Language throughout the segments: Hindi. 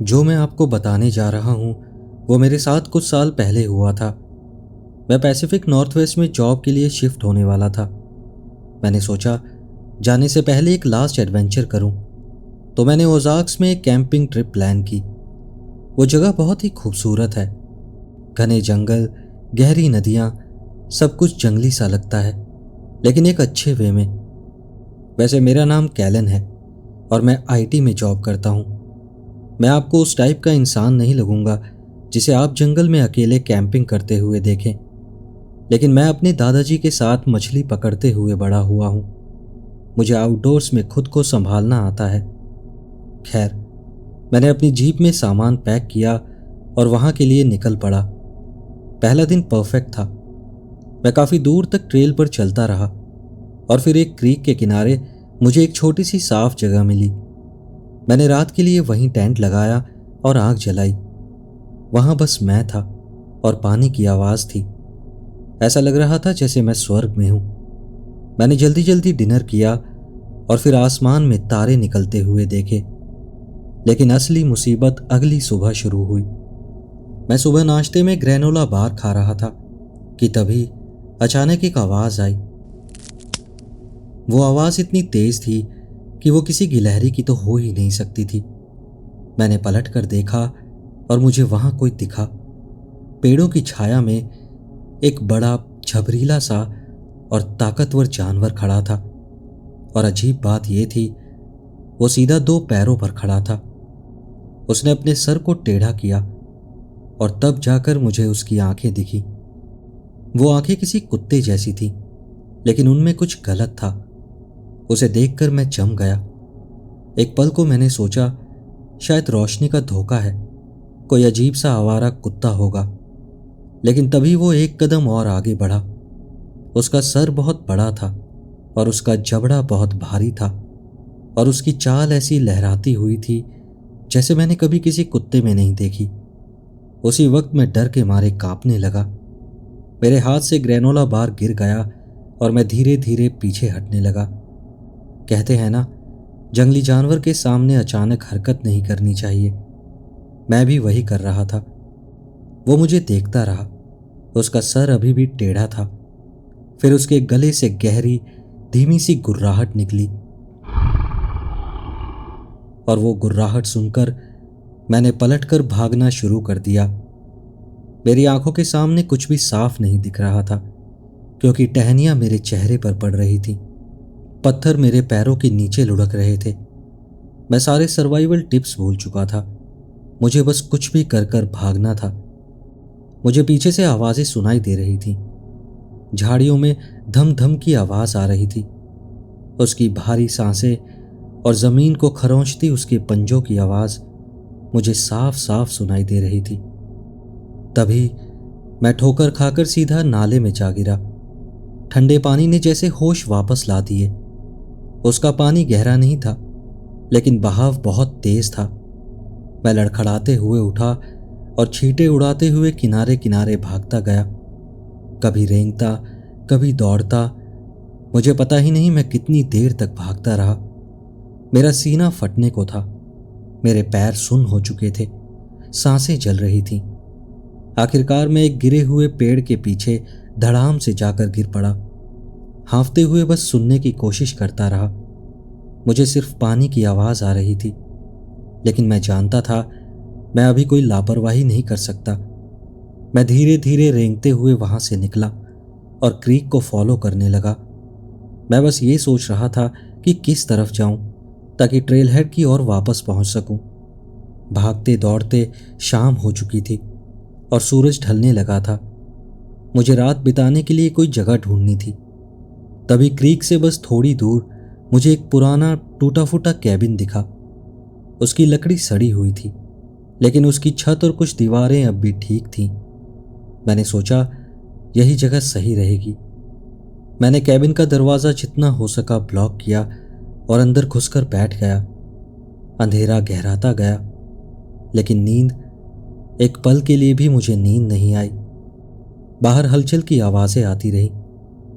जो मैं आपको बताने जा रहा हूँ वो मेरे साथ कुछ साल पहले हुआ था। मैं पैसिफिक नॉर्थवेस्ट में जॉब के लिए शिफ्ट होने वाला था। मैंने सोचा जाने से पहले एक लास्ट एडवेंचर करूं, तो मैंने ओज़ार्क्स में एक कैंपिंग ट्रिप प्लान की। वो जगह बहुत ही खूबसूरत है। घने जंगल, गहरी नदियाँ, सब कुछ जंगली सा लगता है, लेकिन एक अच्छे वे में। वैसे मेरा नाम कैलन है और मैं आईटी में जॉब करता हूँ। मैं आपको उस टाइप का इंसान नहीं लगूंगा जिसे आप जंगल में अकेले कैंपिंग करते हुए देखें, लेकिन मैं अपने दादाजी के साथ मछली पकड़ते हुए बड़ा हुआ हूँ। मुझे आउटडोर्स में खुद को संभालना आता है। खैर, मैंने अपनी जीप में सामान पैक किया और वहां के लिए निकल पड़ा। पहला दिन परफेक्ट था। मैं काफी दूर तक ट्रेल पर चलता रहा और फिर एक क्रीक के किनारे मुझे एक छोटी सी साफ जगह मिली। मैंने रात के लिए वहीं टेंट लगाया और आग जलाई। वहां बस मैं था और पानी की आवाज थी। ऐसा लग रहा था जैसे मैं स्वर्ग में हूं। मैंने जल्दी जल्दी डिनर किया और फिर आसमान में तारे निकलते हुए देखे। लेकिन असली मुसीबत अगली सुबह शुरू हुई। मैं सुबह नाश्ते में ग्रेनोला बार खा रहा था कि तभी अचानक एक आवाज आई। वो आवाज इतनी तेज थी कि वो किसी गिलहरी की तो हो ही नहीं सकती थी। मैंने पलट कर देखा और मुझे वहां कोई दिखा। पेड़ों की छाया में एक बड़ा, झबरीला सा और ताकतवर जानवर खड़ा था। और अजीब बात यह थी, वो सीधा 2 पैरों पर खड़ा था। उसने अपने सर को टेढ़ा किया और तब जाकर मुझे उसकी आंखें दिखी। वो आंखें किसी कुत्ते जैसी थी, लेकिन उनमें कुछ गलत था। उसे देखकर मैं जम गया। एक पल को मैंने सोचा शायद रोशनी का धोखा है, कोई अजीब सा आवारा कुत्ता होगा। लेकिन तभी वो एक कदम और आगे बढ़ा। उसका सर बहुत बड़ा था और उसका जबड़ा बहुत भारी था और उसकी चाल ऐसी लहराती हुई थी जैसे मैंने कभी किसी कुत्ते में नहीं देखी। उसी वक्त मैं डर के मारे कांपने लगा। मेरे हाथ से ग्रेनोला बार गिर गया और मैं धीरे धीरे पीछे हटने लगा। कहते हैं ना, जंगली जानवर के सामने अचानक हरकत नहीं करनी चाहिए। मैं भी वही कर रहा था। वो मुझे देखता रहा। उसका सर अभी भी टेढ़ा था। फिर उसके गले से गहरी, धीमी सी गुर्राहट निकली और वो गुर्राहट सुनकर मैंने पलटकर भागना शुरू कर दिया। मेरी आंखों के सामने कुछ भी साफ नहीं दिख रहा था, क्योंकि टहनियां मेरे चेहरे पर पड़ रही थी। पत्थर मेरे पैरों के नीचे लुढ़क रहे थे। मैं सारे सर्वाइवल टिप्स भूल चुका था। मुझे बस कुछ भी कर कर भागना था। मुझे पीछे से आवाजें सुनाई दे रही थी। झाड़ियों में धम धम की आवाज आ रही थी। उसकी भारी सांसें और जमीन को खरोंचती उसके पंजों की आवाज मुझे साफ साफ सुनाई दे रही थी। तभी मैं ठोकर खाकर सीधा नाले में जा गिरा। ठंडे पानी ने जैसे होश वापस ला दिए। उसका पानी गहरा नहीं था, लेकिन बहाव बहुत तेज था। मैं लड़खड़ाते हुए उठा और छींटे उड़ाते हुए किनारे किनारे भागता गया, कभी रेंगता, कभी दौड़ता। मुझे पता ही नहीं मैं कितनी देर तक भागता रहा। मेरा सीना फटने को था। मेरे पैर सुन्न हो चुके थे। सांसें जल रही थीं। आखिरकार मैं एक गिरे हुए पेड़ के पीछे धड़ाम से जाकर गिर पड़ा। हांफते हुए बस सुनने की कोशिश करता रहा। मुझे सिर्फ पानी की आवाज आ रही थी, लेकिन मैं जानता था मैं अभी कोई लापरवाही नहीं कर सकता। मैं धीरे धीरे रेंगते हुए वहां से निकला और क्रीक को फॉलो करने लगा। मैं बस ये सोच रहा था कि किस तरफ जाऊं ताकि ट्रेल हेड की ओर वापस पहुंच सकूं। भागते दौड़ते शाम हो चुकी थी और सूरज ढलने लगा था। मुझे रात बिताने के लिए कोई जगह ढूंढनी थी। तभी क्रीक से बस थोड़ी दूर मुझे एक पुराना टूटा फूटा कैबिन दिखा। उसकी लकड़ी सड़ी हुई थी, लेकिन उसकी छत और कुछ दीवारें अब भी ठीक थीं। मैंने सोचा यही जगह सही रहेगी। मैंने कैबिन का दरवाज़ा जितना हो सका ब्लॉक किया और अंदर घुसकर बैठ गया। अंधेरा गहराता गया, लेकिन नींद, एक पल के लिए भी मुझे नींद नहीं आई। बाहर हलचल की आवाज़ें आती रहीं,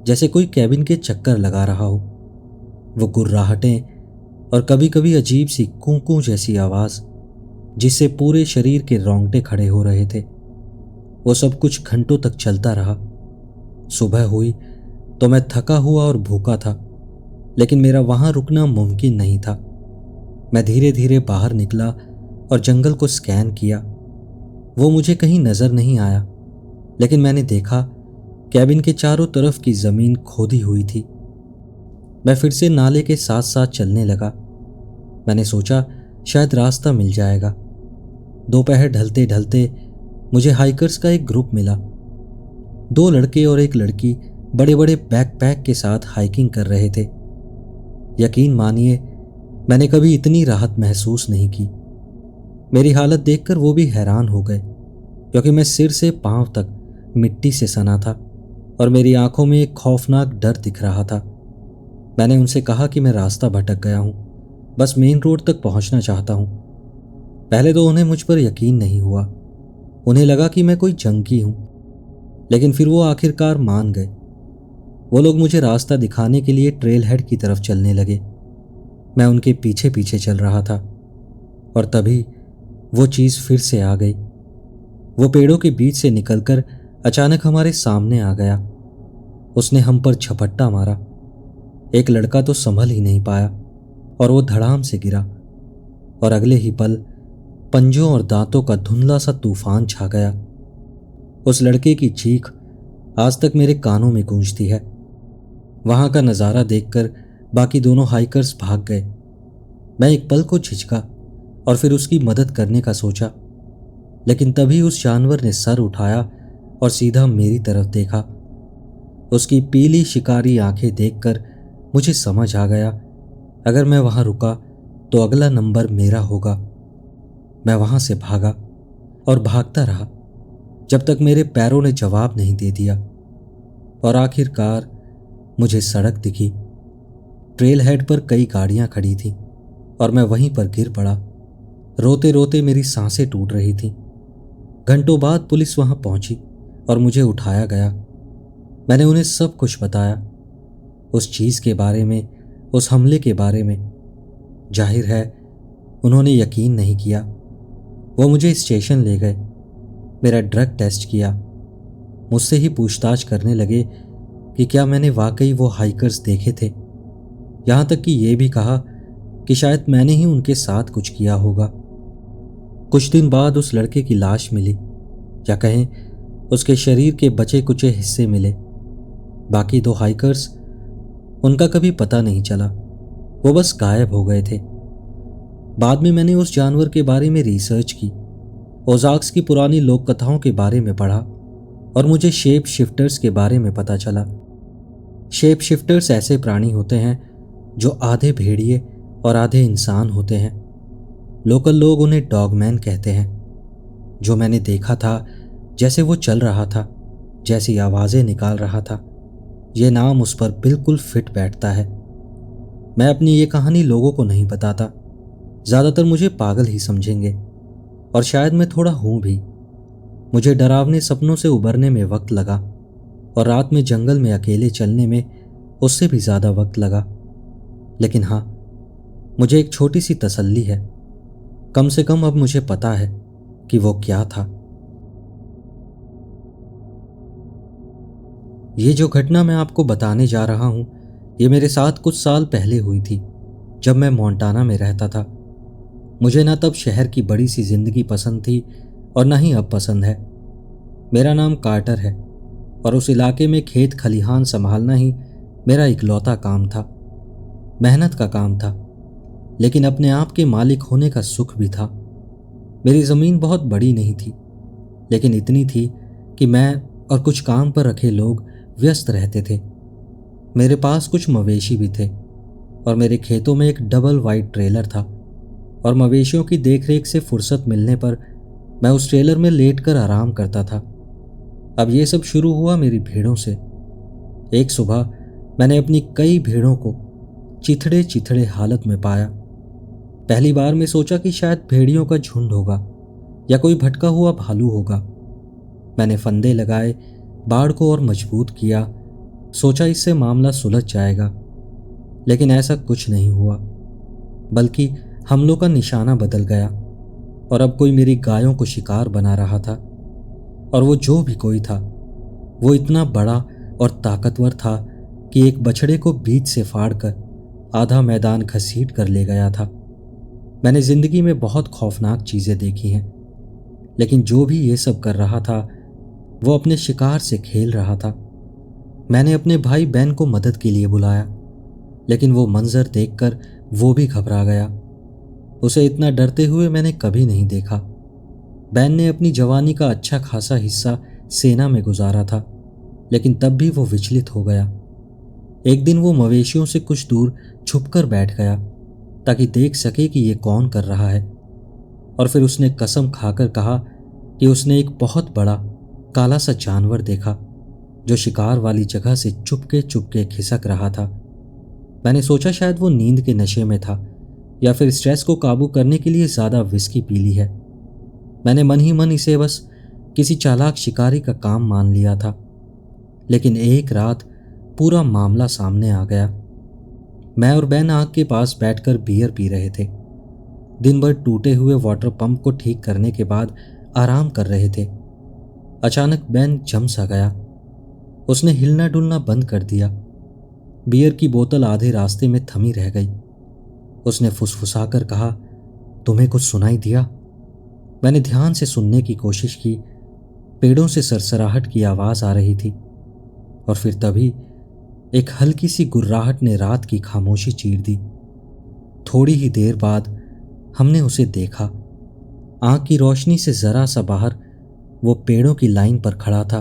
जैसे कोई कैबिन के चक्कर लगा रहा हो। वो गुर्राहटें और कभी कभी अजीब सी कूं कूं जैसी आवाज़ जिससे पूरे शरीर के रोंगटे खड़े हो रहे थे। वो सब कुछ घंटों तक चलता रहा। सुबह हुई तो मैं थका हुआ और भूखा था, लेकिन मेरा वहां रुकना मुमकिन नहीं था। मैं धीरे धीरे बाहर निकला और जंगल को स्कैन किया। वो मुझे कहीं नजर नहीं आया, लेकिन मैंने देखा कैबिन के चारों तरफ की जमीन खोदी हुई थी। मैं फिर से नाले के साथ साथ चलने लगा। मैंने सोचा शायद रास्ता मिल जाएगा। दोपहर ढलते ढलते मुझे हाइकर्स का एक ग्रुप मिला। 2 लड़के और एक लड़की बड़े बड़े बैकपैक के साथ हाइकिंग कर रहे थे। यकीन मानिए, मैंने कभी इतनी राहत महसूस नहीं की। मेरी हालत देखकर वो भी हैरान हो गए, क्योंकि मैं सिर से पांव तक मिट्टी से सना था और मेरी आंखों में एक खौफनाक डर दिख रहा था। मैंने उनसे कहा कि मैं रास्ता भटक गया हूं, बस मेन रोड तक पहुंचना चाहता हूं। पहले तो उन्हें मुझ पर यकीन नहीं हुआ। उन्हें लगा कि मैं कोई जंकी हूं, लेकिन फिर वो आखिरकार मान गए। वो लोग मुझे रास्ता दिखाने के लिए ट्रेल हेड की तरफ चलने लगे। मैं उनके पीछे पीछे चल रहा था और तभी वो चीज फिर से आ गई। वो पेड़ों के बीच से निकलकर अचानक हमारे सामने आ गया। उसने हम पर झपट्टा मारा। एक लड़का तो संभल ही नहीं पाया और वो धड़ाम से गिरा, और अगले ही पल पंजों और दांतों का धुंधला सा तूफान छा गया। उस लड़के की चीख आज तक मेरे कानों में गूंजती है। वहां का नजारा देखकर बाकी दोनों हाइकर्स भाग गए। मैं एक पल को झिझका और फिर उसकी मदद करने का सोचा, लेकिन तभी उस जानवर ने सर उठाया और सीधा मेरी तरफ देखा। उसकी पीली शिकारी आंखें देखकर मुझे समझ आ गया, अगर मैं वहां रुका तो अगला नंबर मेरा होगा। मैं वहां से भागा और भागता रहा जब तक मेरे पैरों ने जवाब नहीं दे दिया, और आखिरकार मुझे सड़क दिखी। ट्रेल हेड पर कई गाड़ियां खड़ी थीं और मैं वहीं पर गिर पड़ा। रोते रोते मेरी सांसें टूट रही थीं। घंटों बाद पुलिस वहां पहुंची और मुझे उठाया गया। मैंने उन्हें सब कुछ बताया, उस चीज के बारे में, उस हमले के बारे में। जाहिर है उन्होंने यकीन नहीं किया। वो मुझे स्टेशन ले गए, मेरा ड्रग टेस्ट किया, मुझसे ही पूछताछ करने लगे कि क्या मैंने वाकई वो हाइकर्स देखे थे। यहां तक कि ये भी कहा कि शायद मैंने ही उनके साथ कुछ किया होगा। कुछ दिन बाद उस लड़के की लाश मिली, या कहें उसके शरीर के बचे कुचे हिस्से मिले। बाकी 2 हाइकर्स, उनका कभी पता नहीं चला, वो बस गायब हो गए थे। बाद में मैंने उस जानवर के बारे में रिसर्च की, ओज़ार्क्स की पुरानी लोक कथाओं के बारे में पढ़ा और मुझे शेप शिफ्टर्स के बारे में पता चला। शेप शिफ्टर्स ऐसे प्राणी होते हैं जो आधे भेड़िए और आधे इंसान होते हैं। लोकल लोग उन्हें डॉगमैन कहते हैं। जो मैंने देखा था, जैसे वो चल रहा था, जैसी आवाज़ें निकाल रहा था, ये नाम उस पर बिल्कुल फिट बैठता है। मैं अपनी ये कहानी लोगों को नहीं बताता, ज़्यादातर मुझे पागल ही समझेंगे, और शायद मैं थोड़ा हूं भी। मुझे डरावने सपनों से उबरने में वक्त लगा, और रात में जंगल में अकेले चलने में उससे भी ज़्यादा वक्त लगा। लेकिन हाँ, मुझे एक छोटी सी तसल्ली है। कम से कम अब मुझे पता है कि वो क्या था। ये जो घटना मैं आपको बताने जा रहा हूं, ये मेरे साथ कुछ साल पहले हुई थी, जब मैं मोंटाना में रहता था। मुझे ना तब शहर की बड़ी सी जिंदगी पसंद थी और ना ही अब पसंद है। मेरा नाम कार्टर है और उस इलाके में खेत खलिहान संभालना ही मेरा इकलौता काम था। मेहनत का काम था, लेकिन अपने आप के मालिक होने का सुख भी था। मेरी ज़मीन बहुत बड़ी नहीं थी, लेकिन इतनी थी कि मैं और कुछ काम पर रखे लोग व्यस्त रहते थे। मेरे पास कुछ मवेशी भी थे और मेरे खेतों में एक डबल वाइड ट्रेलर था, और मवेशियों की देखरेख से फुर्सत मिलने पर मैं उस ट्रेलर में लेटकर आराम करता था। अब ये सब शुरू हुआ मेरी भेड़ों से। एक सुबह मैंने अपनी कई भेड़ों को चिथड़े चिथड़े हालत में पाया। पहली बार मैं सोचा कि शायद भेड़ियों का झुंड होगा या कोई भटका हुआ भालू होगा। मैंने फंदे लगाए, बाड़ को और मजबूत किया, सोचा इससे मामला सुलझ जाएगा। लेकिन ऐसा कुछ नहीं हुआ, बल्कि हमलों का निशाना बदल गया। और अब कोई मेरी गायों को शिकार बना रहा था। और वो जो भी कोई था वो इतना बड़ा और ताकतवर था कि एक बछड़े को बीच से फाड़कर आधा मैदान घसीट कर ले गया था। मैंने जिंदगी में बहुत खौफनाक चीजें देखी हैं, लेकिन जो भी ये सब कर रहा था वो अपने शिकार से खेल रहा था। मैंने अपने भाई बैन को मदद के लिए बुलाया, लेकिन वो मंजर देखकर वो भी घबरा गया। उसे इतना डरते हुए मैंने कभी नहीं देखा। बैन ने अपनी जवानी का अच्छा खासा हिस्सा सेना में गुजारा था, लेकिन तब भी वो विचलित हो गया। एक दिन वो मवेशियों से कुछ दूर छुपकर बैठ गया ताकि देख सके कि ये कौन कर रहा है, और फिर उसने कसम खाकर कहा कि उसने एक बहुत बड़ा काला सा जानवर देखा जो शिकार वाली जगह से चुपके चुपके खिसक रहा था। मैंने सोचा शायद वो नींद के नशे में था या फिर स्ट्रेस को काबू करने के लिए ज्यादा विस्की पी ली है। मैंने मन ही मन इसे बस किसी चालाक शिकारी का काम मान लिया था, लेकिन एक रात पूरा मामला सामने आ गया। मैं और बैन आग के पास बैठकर बियर पी रहे थे। दिन भर टूटे हुए वाटर पंप को ठीक करने के बाद आराम कर रहे थे। अचानक बैन जम सा गया। उसने हिलना डुलना बंद कर दिया। बियर की बोतल आधे रास्ते में थमी रह गई। उसने फुसफुसाकर कहा, तुम्हें कुछ सुनाई दिया? मैंने ध्यान से सुनने की कोशिश की। पेड़ों से सरसराहट की आवाज आ रही थी, और फिर तभी एक हल्की सी गुर्राहट ने रात की खामोशी चीर दी। थोड़ी ही देर बाद हमने उसे देखा। आंख की रोशनी से जरा सा बाहर वो पेड़ों की लाइन पर खड़ा था।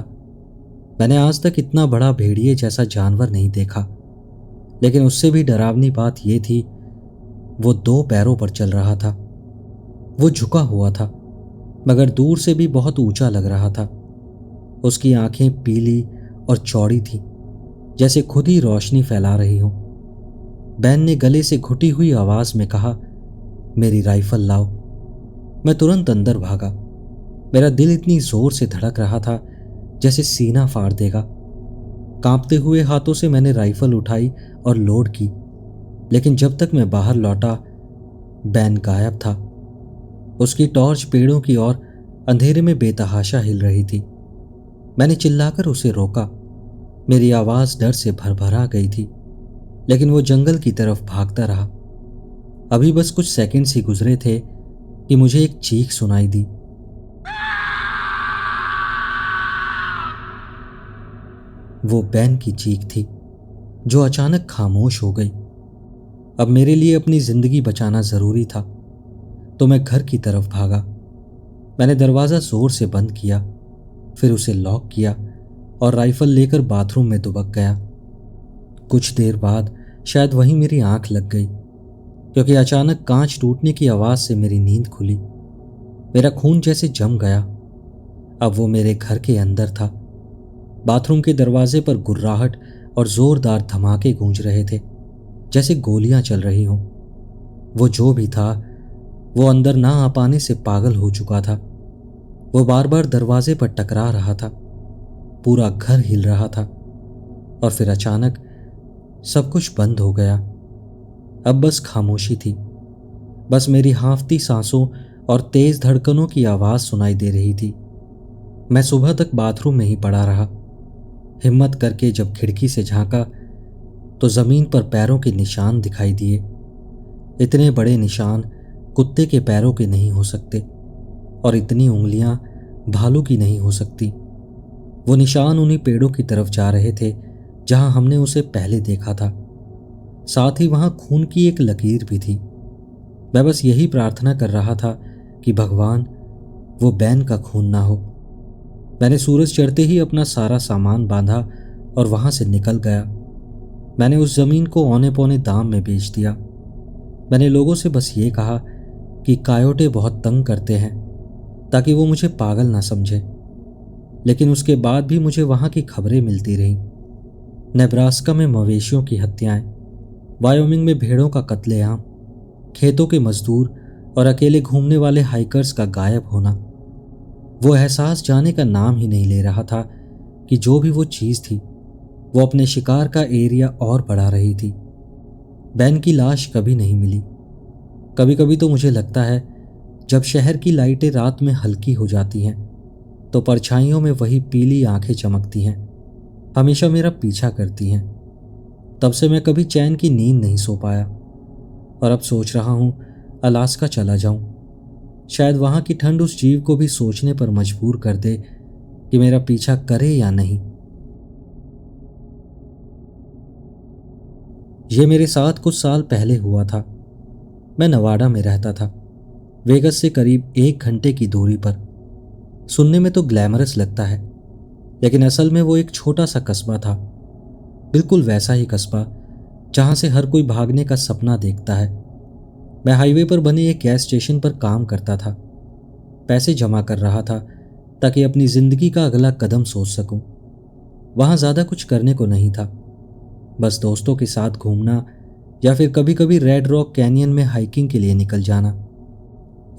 मैंने आज तक इतना बड़ा भेड़िए जैसा जानवर नहीं देखा, लेकिन उससे भी डरावनी बात यह थी, वो 2 पैरों पर चल रहा था। वो झुका हुआ था, मगर दूर से भी बहुत ऊंचा लग रहा था। उसकी आंखें पीली और चौड़ी थीं, जैसे खुद ही रोशनी फैला रही हो। बैन ने गले से घुटी हुई आवाज में कहा, मेरी राइफल लाओ। मैं तुरंत अंदर भागा। मेरा दिल इतनी जोर से धड़क रहा था जैसे सीना फाड़ देगा। कांपते हुए हाथों से मैंने राइफल उठाई और लोड की, लेकिन जब तक मैं बाहर लौटा बैन गायब था। उसकी टॉर्च पेड़ों की ओर अंधेरे में बेतहाशा हिल रही थी। मैंने चिल्लाकर उसे रोका। मेरी आवाज डर से भरभरा गई थी, लेकिन वो जंगल की तरफ भागता रहा। अभी बस कुछ सेकंड्स ही गुजरे थे कि मुझे एक चीख सुनाई दी। वो बैन की चीख थी जो अचानक खामोश हो गई। अब मेरे लिए अपनी जिंदगी बचाना जरूरी था, तो मैं घर की तरफ भागा। मैंने दरवाजा जोर से बंद किया, फिर उसे लॉक किया और राइफल लेकर बाथरूम में दुबक गया। कुछ देर बाद शायद वहीं मेरी आंख लग गई, क्योंकि अचानक कांच टूटने की आवाज से मेरी नींद खुली। मेरा खून जैसे जम गया। अब वो मेरे घर के अंदर था। बाथरूम के दरवाजे पर गुर्राहट और जोरदार धमाके गूंज रहे थे, जैसे गोलियां चल रही हों। वो जो भी था वो अंदर ना आ पाने से पागल हो चुका था। वो बार बार दरवाजे पर टकरा रहा था। पूरा घर हिल रहा था, और फिर अचानक सब कुछ बंद हो गया। अब बस खामोशी थी। बस मेरी हांफती सांसों और तेज धड़कनों की आवाज सुनाई दे रही थी। मैं सुबह तक बाथरूम में ही पड़ा रहा। हिम्मत करके जब खिड़की से झांका तो जमीन पर पैरों के निशान दिखाई दिए। इतने बड़े निशान कुत्ते के पैरों के नहीं हो सकते, और इतनी उंगलियां भालू की नहीं हो सकती। वो निशान उन्हीं पेड़ों की तरफ जा रहे थे जहां हमने उसे पहले देखा था। साथ ही वहां खून की एक लकीर भी थी। मैं बस यही प्रार्थना कर रहा था कि भगवान, वो बैन का खून ना हो। मैंने सूरज चढ़ते ही अपना सारा सामान बांधा और वहां से निकल गया। मैंने उस जमीन को औने पौने दाम में बेच दिया। मैंने लोगों से बस ये कहा कि कायोटे बहुत तंग करते हैं, ताकि वो मुझे पागल ना समझे। लेकिन उसके बाद भी मुझे वहां की खबरें मिलती रहीं। नेब्रास्का में मवेशियों की हत्याएं, वायोमिंग में भेड़ों का कत्लेआम, खेतों के मजदूर और अकेले घूमने वाले हाइकर्स का गायब होना। वो एहसास जाने का नाम ही नहीं ले रहा था कि जो भी वो चीज थी वो अपने शिकार का एरिया और बढ़ा रही थी। बैन की लाश कभी नहीं मिली। कभी कभी तो मुझे लगता है जब शहर की लाइटें रात में हल्की हो जाती हैं तो परछाइयों में वही पीली आंखें चमकती हैं, हमेशा मेरा पीछा करती हैं। तब से मैं कभी चैन की नींद नहीं सो पाया और अब सोच रहा हूं अलास्का चला जाऊं। शायद वहां की ठंड उस जीव को भी सोचने पर मजबूर कर दे कि मेरा पीछा करे या नहीं। ये मेरे साथ कुछ साल पहले हुआ था। मैं नवाडा में रहता था, वेगस से करीब 1 घंटे की दूरी पर। सुनने में तो ग्लैमरस लगता है, लेकिन असल में वो एक छोटा सा कस्बा था, बिल्कुल वैसा ही कस्बा जहां से हर कोई भागने का सपना देखता है। मैं हाईवे पर बने एक गैस स्टेशन पर काम करता था। पैसे जमा कर रहा था ताकि अपनी जिंदगी का अगला कदम सोच सकूं। वहां ज्यादा कुछ करने को नहीं था, बस दोस्तों के साथ घूमना या फिर कभी कभी रेड रॉक कैनियन में हाइकिंग के लिए निकल जाना।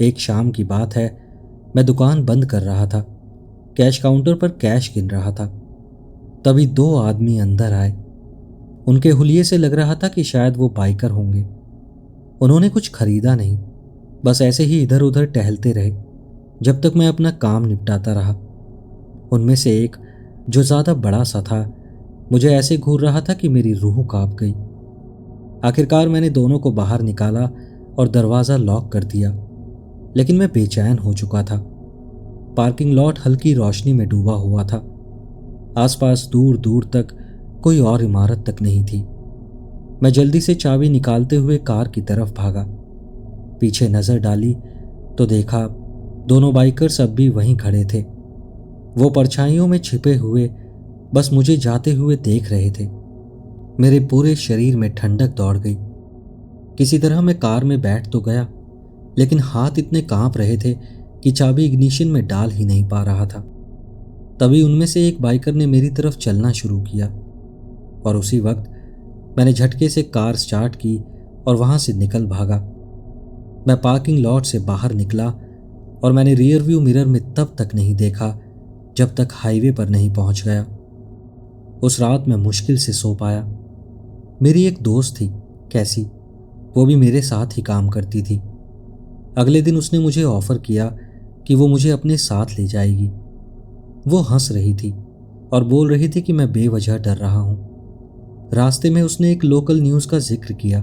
एक शाम की बात है, मैं दुकान बंद कर रहा था, कैश काउंटर पर कैश गिन रहा था। तभी 2 आदमी अंदर आए। उनके हुलिये से लग रहा था कि शायद वो बाइकर होंगे। उन्होंने कुछ खरीदा नहीं, बस ऐसे ही इधर उधर टहलते रहे जब तक मैं अपना काम निपटाता रहा। उनमें से एक, जो ज्यादा बड़ा सा था, मुझे ऐसे घूर रहा था कि मेरी रूह कांप गई। आखिरकार मैंने दोनों को बाहर निकाला और दरवाजा लॉक कर दिया, लेकिन मैं बेचैन हो चुका था। पार्किंग लॉट हल्की रोशनी में डूबा हुआ था। आसपास दूर दूर तक कोई और इमारत तक नहीं थी। मैं जल्दी से चाबी निकालते हुए कार की तरफ भागा। पीछे नजर डाली तो देखा दोनों बाइकर्स अब भी वहीं खड़े थे। वो परछाइयों में छिपे हुए बस मुझे जाते हुए देख रहे थे। मेरे पूरे शरीर में ठंडक दौड़ गई। किसी तरह मैं कार में बैठ तो गया, लेकिन हाथ इतने कांप रहे थे कि चाबी इग्निशन में डाल ही नहीं पा रहा था। तभी उनमें से एक बाइकर ने मेरी तरफ चलना शुरू किया और उसी वक्त मैंने झटके से कार स्टार्ट की और वहां से निकल भागा। मैं पार्किंग लॉट से बाहर निकला और मैंने रियर व्यू मिरर में तब तक नहीं देखा जब तक हाईवे पर नहीं पहुंच गया। उस रात मैं मुश्किल से सो पाया। मेरी एक दोस्त थी, कैसी, वो भी मेरे साथ ही काम करती थी। अगले दिन उसने मुझे ऑफर किया कि वो मुझे अपने साथ ले जाएगी। वो हंस रही थी और बोल रही थी कि मैं बेवजह डर रहा हूं। रास्ते में उसने एक लोकल न्यूज़ का जिक्र किया।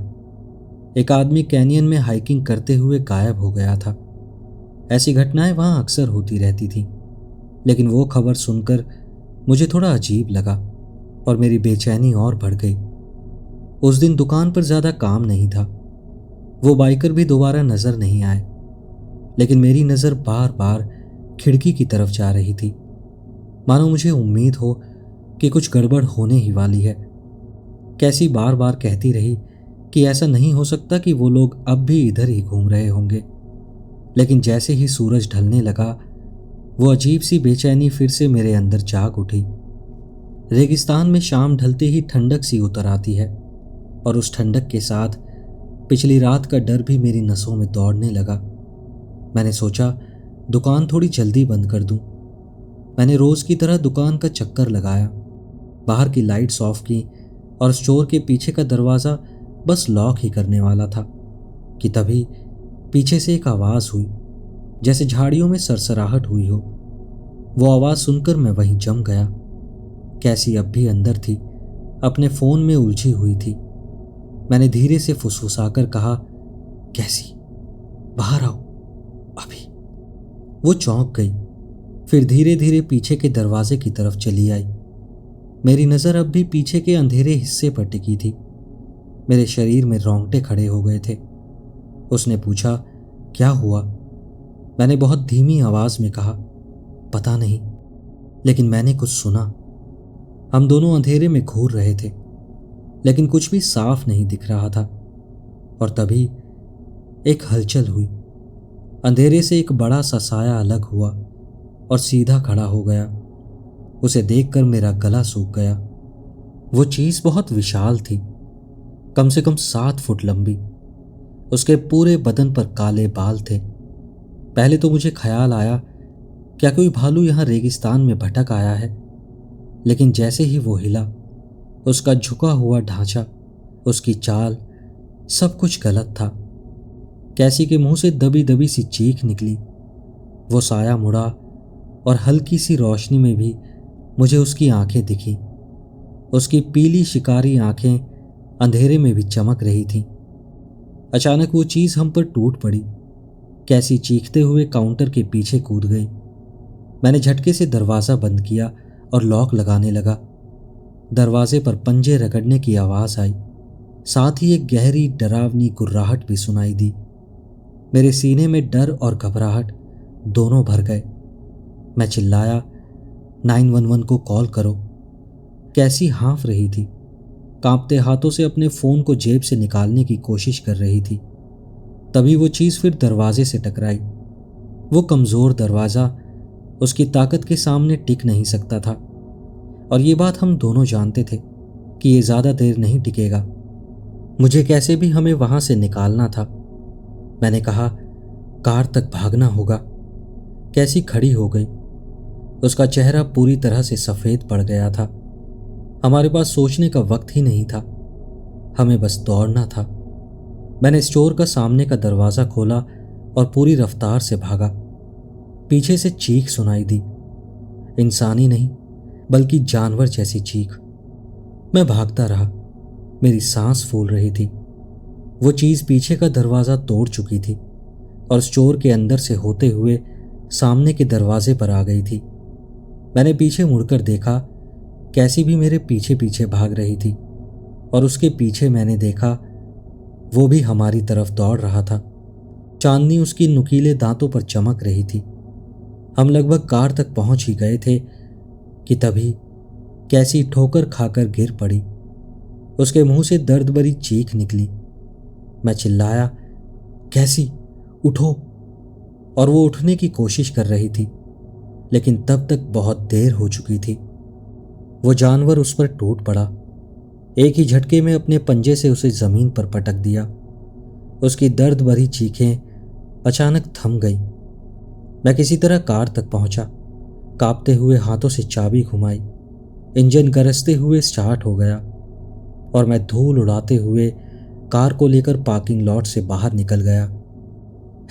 एक आदमी कैनियन में हाइकिंग करते हुए गायब हो गया था। ऐसी घटनाएं वहां अक्सर होती रहती थी, लेकिन वो खबर सुनकर मुझे थोड़ा अजीब लगा और मेरी बेचैनी और बढ़ गई। उस दिन दुकान पर ज्यादा काम नहीं था। वो बाइकर भी दोबारा नजर नहीं आए, लेकिन मेरी नजर बार बार खिड़की की तरफ जा रही थी, मानो मुझे उम्मीद हो कि कुछ गड़बड़ होने ही वाली है। कैसी बार बार कहती रही कि ऐसा नहीं हो सकता कि वो लोग अब भी इधर ही घूम रहे होंगे। लेकिन जैसे ही सूरज ढलने लगा, वो अजीब सी बेचैनी फिर से मेरे अंदर जाग उठी। रेगिस्तान में शाम ढलते ही ठंडक सी उतर आती है और उस ठंडक के साथ पिछली रात का डर भी मेरी नसों में दौड़ने लगा। मैंने सोचा दुकान थोड़ी जल्दी बंद कर दूं। मैंने रोज की तरह दुकान का चक्कर लगाया, बाहर की लाइट्स ऑफ की और स्टोर के पीछे का दरवाज़ा बस लॉक ही करने वाला था कि तभी पीछे से एक आवाज़ हुई, जैसे झाड़ियों में सरसराहट हुई हो। वो आवाज़ सुनकर मैं वहीं जम गया। कैसी अब भी अंदर थी, अपने फ़ोन में उलझी हुई थी। मैंने धीरे से फुसफुसाकर कहा, कैसी, बाहर आओ अभी। वो चौंक गई, फिर धीरे धीरे पीछे के दरवाजे की तरफ चली आई। मेरी नज़र अब भी पीछे के अंधेरे हिस्से पर टिकी थी। मेरे शरीर में रोंगटे खड़े हो गए थे। उसने पूछा, क्या हुआ? मैंने बहुत धीमी आवाज़ में कहा, पता नहीं, लेकिन मैंने कुछ सुना। हम दोनों अंधेरे में घूर रहे थे, लेकिन कुछ भी साफ नहीं दिख रहा था। और तभी एक हलचल हुई। अंधेरे से एक बड़ा सा साया अलग हुआ और सीधा खड़ा हो गया। उसे देखकर मेरा गला सूख गया। वो चीज बहुत विशाल थी, कम से कम 7 फुट लंबी। उसके पूरे बदन पर काले बाल थे। पहले तो मुझे ख्याल आया, क्या कोई भालू यहां रेगिस्तान में भटक आया है? लेकिन जैसे ही वो हिला, उसका झुका हुआ ढांचा, उसकी चाल, सब कुछ गलत था। कैसी के मुंह से दबी दबी सी चीख निकली। वो साया मुड़ा और हल्की सी रोशनी में भी मुझे उसकी आंखें दिखी। उसकी पीली शिकारी आंखें अंधेरे में भी चमक रही थीं। अचानक वो चीज़ हम पर टूट पड़ी। कैसी चीखते हुए काउंटर के पीछे कूद गई। मैंने झटके से दरवाज़ा बंद किया और लॉक लगाने लगा। दरवाजे पर पंजे रगड़ने की आवाज़ आई, साथ ही एक गहरी डरावनी गुर्राहट भी सुनाई दी। मेरे सीने में डर और घबराहट दोनों भर गए। मैं चिल्लाया, 911 को कॉल करो। कैसी हाँफ रही थी, कांपते हाथों से अपने फ़ोन को जेब से निकालने की कोशिश कर रही थी। तभी वो चीज़ फिर दरवाजे से टकराई। वो कमज़ोर दरवाज़ा उसकी ताकत के सामने टिक नहीं सकता था, और ये बात हम दोनों जानते थे कि ये ज़्यादा देर नहीं टिकेगा। मुझे कैसे भी हमें वहाँ से निकालना था। मैंने कहा, कार तक भागना होगा। कैसी खड़ी हो गई। उसका चेहरा पूरी तरह से सफ़ेद पड़ गया था। हमारे पास सोचने का वक्त ही नहीं था, हमें बस दौड़ना था। मैंने स्टोर का सामने का दरवाज़ा खोला और पूरी रफ्तार से भागा। पीछे से चीख सुनाई दी, इंसानी नहीं बल्कि जानवर जैसी चीख। मैं भागता रहा, मेरी सांस फूल रही थी। वो चीज़ पीछे का दरवाज़ा तोड़ चुकी थी और स्टोर के अंदर से होते हुए सामने के दरवाजे पर आ गई थी। मैंने पीछे मुड़कर देखा, कैसी भी मेरे पीछे पीछे भाग रही थी, और उसके पीछे मैंने देखा वो भी हमारी तरफ दौड़ रहा था। चांदनी उसकी नुकीले दांतों पर चमक रही थी। हम लगभग कार तक पहुंच ही गए थे कि तभी कैसी ठोकर खाकर गिर पड़ी। उसके मुंह से दर्द भरी चीख निकली। मैं चिल्लाया, कैसी उठो, और वो उठने की कोशिश कर रही थी, लेकिन तब तक बहुत देर हो चुकी थी। वो जानवर उस पर टूट पड़ा। एक ही झटके में अपने पंजे से उसे जमीन पर पटक दिया। उसकी दर्द भरी चीखें अचानक थम गई। मैं किसी तरह कार तक पहुंचा, कांपते हुए हाथों से चाबी घुमाई। इंजन गरजते हुए स्टार्ट हो गया और मैं धूल उड़ाते हुए कार को लेकर पार्किंग लॉट से बाहर निकल गया।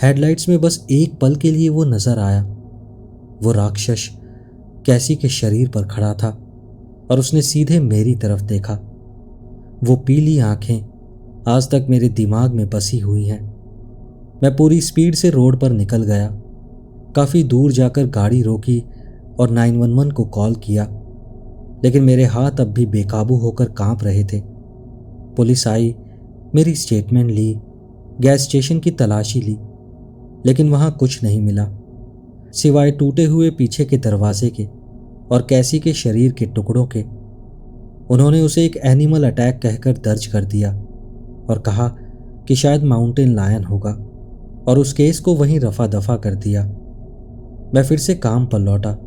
हेडलाइट्स में बस एक पल के लिए वो नजर आया। वो राक्षस कैसी के शरीर पर खड़ा था और उसने सीधे मेरी तरफ देखा। वो पीली आंखें आज तक मेरे दिमाग में बसी हुई हैं। मैं पूरी स्पीड से रोड पर निकल गया। काफ़ी दूर जाकर गाड़ी रोकी और 911 को कॉल किया, लेकिन मेरे हाथ अब भी बेकाबू होकर कांप रहे थे। पुलिस आई, मेरी स्टेटमेंट ली, गैस स्टेशन की तलाशी ली, लेकिन वहाँ कुछ नहीं मिला सिवाय टूटे हुए पीछे के दरवाजे के और कैसी के शरीर के टुकड़ों के। उन्होंने उसे एक एनिमल अटैक कहकर दर्ज कर दिया और कहा कि शायद माउंटेन लायन होगा, और उस केस को वहीं रफा दफा कर दिया। मैं फिर से काम पर लौटा।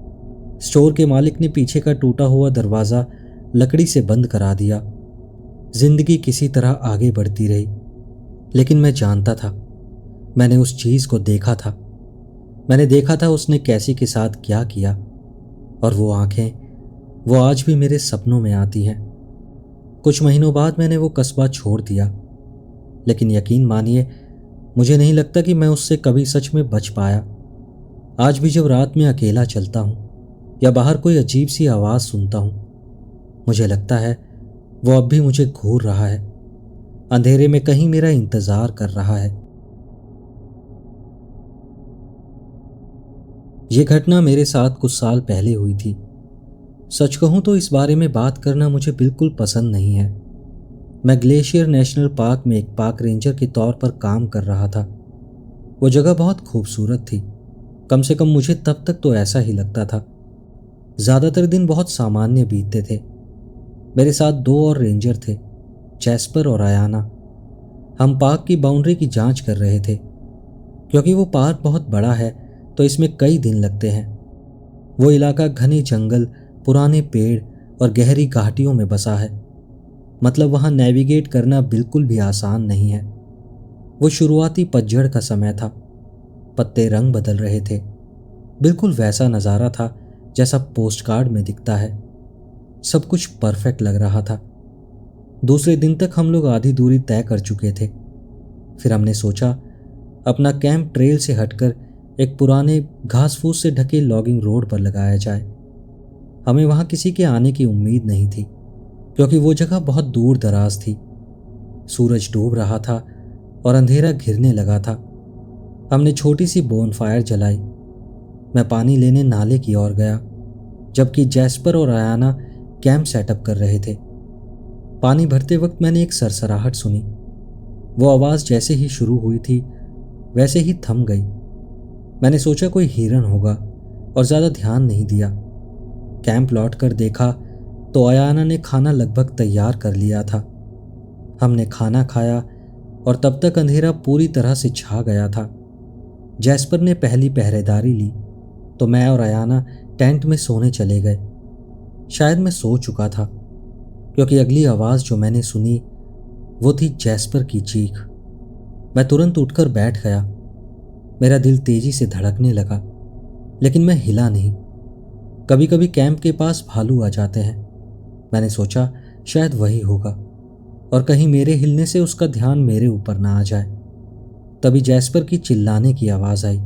स्टोर के मालिक ने पीछे का टूटा हुआ दरवाज़ा लकड़ी से बंद करा दिया। जिंदगी किसी तरह आगे बढ़ती रही, लेकिन मैं जानता था, मैंने उस चीज़ को देखा था। मैंने देखा था उसने कैसी के साथ क्या किया, और वो आंखें वो आज भी मेरे सपनों में आती हैं। कुछ महीनों बाद मैंने वो कस्बा छोड़ दिया, लेकिन यकीन मानिए मुझे नहीं लगता कि मैं उससे कभी सच में बच पाया। आज भी जब रात में अकेला चलता हूँ या बाहर कोई अजीब सी आवाज़ सुनता हूँ, मुझे लगता है वो अब भी मुझे घूर रहा है, अंधेरे में कहीं मेरा इंतज़ार कर रहा है। ये घटना मेरे साथ कुछ साल पहले हुई थी। सच कहूँ तो इस बारे में बात करना मुझे बिल्कुल पसंद नहीं है। मैं ग्लेशियर नेशनल पार्क में एक पार्क रेंजर के तौर पर काम कर रहा था। वो जगह बहुत खूबसूरत थी, कम से कम मुझे तब तक तो ऐसा ही लगता था। ज़्यादातर दिन बहुत सामान्य बीतते थे। मेरे साथ 2 और रेंजर थे, जैस्पर और अयाना। हम पार्क की बाउंड्री की जांच कर रहे थे। क्योंकि वो पार्क बहुत बड़ा है तो इसमें कई दिन लगते हैं। वो इलाका घने जंगल, पुराने पेड़ और गहरी घाटियों में बसा है, मतलब वहाँ नेविगेट करना बिल्कुल भी आसान नहीं है। वो शुरुआती पतझड़ का समय था, पत्ते रंग बदल रहे थे। बिल्कुल वैसा नज़ारा था जैसा पोस्टकार्ड में दिखता है। सब कुछ परफेक्ट लग रहा था। दूसरे दिन तक हम लोग आधी दूरी तय कर चुके थे। फिर हमने सोचा अपना कैंप ट्रेल से हटकर एक पुराने घास फूस से ढके लॉगिंग रोड पर लगाया जाए। हमें वहां किसी के आने की उम्मीद नहीं थी, क्योंकि वो जगह बहुत दूर दराज थी। सूरज डूब रहा था और अंधेरा घिरने लगा था। हमने छोटी सी बोनफायर जलाई। मैं पानी लेने नाले की ओर गया, जबकि जैस्पर और अयाना कैंप सेटअप कर रहे थे। पानी भरते वक्त मैंने एक सरसराहट सुनी। वो आवाज़ जैसे ही शुरू हुई थी वैसे ही थम गई। मैंने सोचा कोई हिरन होगा और ज़्यादा ध्यान नहीं दिया। कैंप लौट कर देखा तो अयाना ने खाना लगभग तैयार कर लिया था। हमने खाना खाया और तब तक अंधेरा पूरी तरह से छा गया था। जैस्पर ने पहली पहरेदारी ली तो मैं और अयाना टेंट में सोने चले गए। शायद मैं सो चुका था, क्योंकि अगली आवाज़ जो मैंने सुनी वो थी जैस्पर की चीख। मैं तुरंत उठकर बैठ गया। मेरा दिल तेजी से धड़कने लगा, लेकिन मैं हिला नहीं। कभी कभी कैंप के पास भालू आ जाते हैं। मैंने सोचा शायद वही होगा, और कहीं मेरे हिलने से उसका ध्यान मेरे ऊपर ना आ जाए। तभी जैस्पर की चिल्लाने की आवाज़ आई।